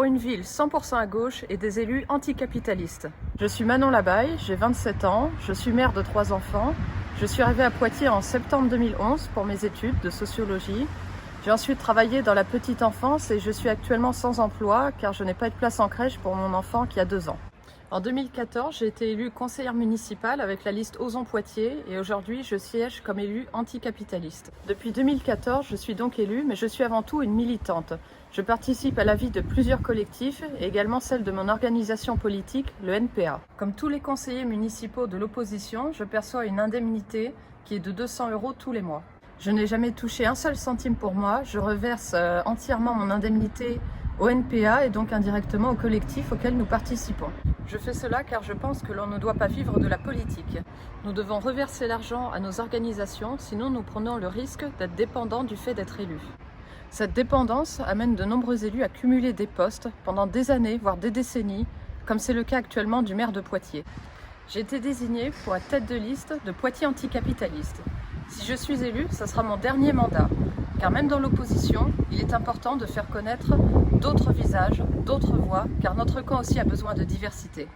pour une ville 100% à gauche et des élus anticapitalistes. Je suis Manon Labaille, j'ai 27 ans, je suis mère de 3 enfants. Je suis arrivée à Poitiers en septembre 2011 pour mes études de sociologie. J'ai ensuite travaillé dans la petite enfance et je suis actuellement sans emploi car je n'ai pas de place en crèche pour mon enfant qui a 2 ans. En 2014, j'ai été élue conseillère municipale avec la liste Osons Poitiers et aujourd'hui je siège comme élue anticapitaliste. Depuis 2014, je suis donc élue, mais je suis avant tout une militante. Je participe à la vie de plusieurs collectifs et également celle de mon organisation politique, le NPA. Comme tous les conseillers municipaux de l'opposition, je perçois une indemnité qui est de 200 € tous les mois. Je n'ai jamais touché un seul centime pour moi, je reverse entièrement mon indemnité au NPA et donc indirectement au collectif auquel nous participons. Je fais cela car je pense que l'on ne doit pas vivre de la politique. Nous devons reverser l'argent à nos organisations, sinon nous prenons le risque d'être dépendants du fait d'être élus. Cette dépendance amène de nombreux élus à cumuler des postes pendant des années, voire des décennies, comme c'est le cas actuellement du maire de Poitiers. J'ai été désignée pour être tête de liste de Poitiers anticapitaliste. Si je suis élue, ce sera mon dernier mandat, car même dans l'opposition, il est important de faire connaître d'autres visages, d'autres voix, car notre camp aussi a besoin de diversité.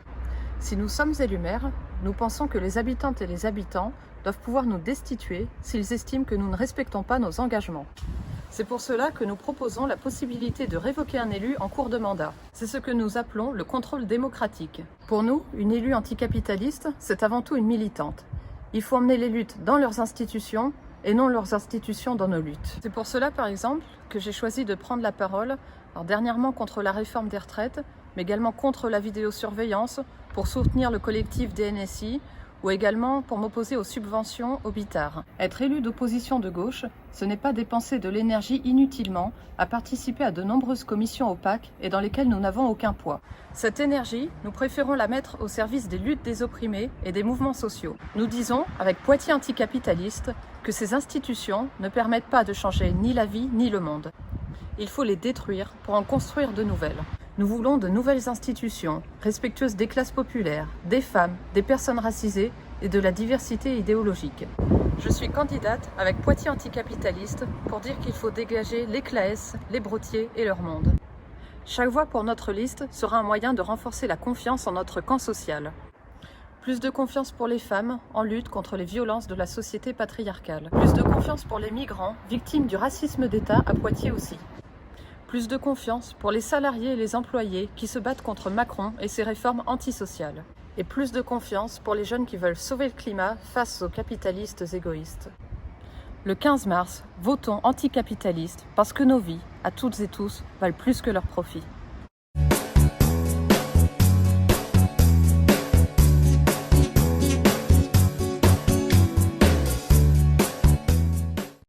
Si nous sommes élus maires, nous pensons que les habitantes et les habitants doivent pouvoir nous destituer s'ils estiment que nous ne respectons pas nos engagements. C'est pour cela que nous proposons la possibilité de révoquer un élu en cours de mandat. C'est ce que nous appelons le contrôle démocratique. Pour nous, une élue anticapitaliste, c'est avant tout une militante. Il faut emmener les luttes dans leurs institutions et non leurs institutions dans nos luttes. C'est pour cela, par exemple, que j'ai choisi de prendre la parole, dernièrement contre la réforme des retraites, mais également contre la vidéosurveillance, pour soutenir le collectif DNSI, ou également pour m'opposer aux subventions au bitard. Être élu d'opposition de gauche, ce n'est pas dépenser de l'énergie inutilement à participer à de nombreuses commissions opaques et dans lesquelles nous n'avons aucun poids. Cette énergie, nous préférons la mettre au service des luttes des opprimés et des mouvements sociaux. Nous disons, avec Poitiers anticapitaliste, que ces institutions ne permettent pas de changer ni la vie ni le monde. Il faut les détruire pour en construire de nouvelles. Nous voulons de nouvelles institutions, respectueuses des classes populaires, des femmes, des personnes racisées et de la diversité idéologique. Je suis candidate avec Poitiers anticapitaliste pour dire qu'il faut dégager les Claës, les Brottiers et leur monde. Chaque voix pour notre liste sera un moyen de renforcer la confiance en notre camp social. Plus de confiance pour les femmes en lutte contre les violences de la société patriarcale. Plus de confiance pour les migrants, victimes du racisme d'État à Poitiers aussi. Plus de confiance pour les salariés et les employés qui se battent contre Macron et ses réformes antisociales. Et plus de confiance pour les jeunes qui veulent sauver le climat face aux capitalistes égoïstes. Le 15 mars, votons anticapitalistes parce que nos vies, à toutes et tous, valent plus que leurs profits.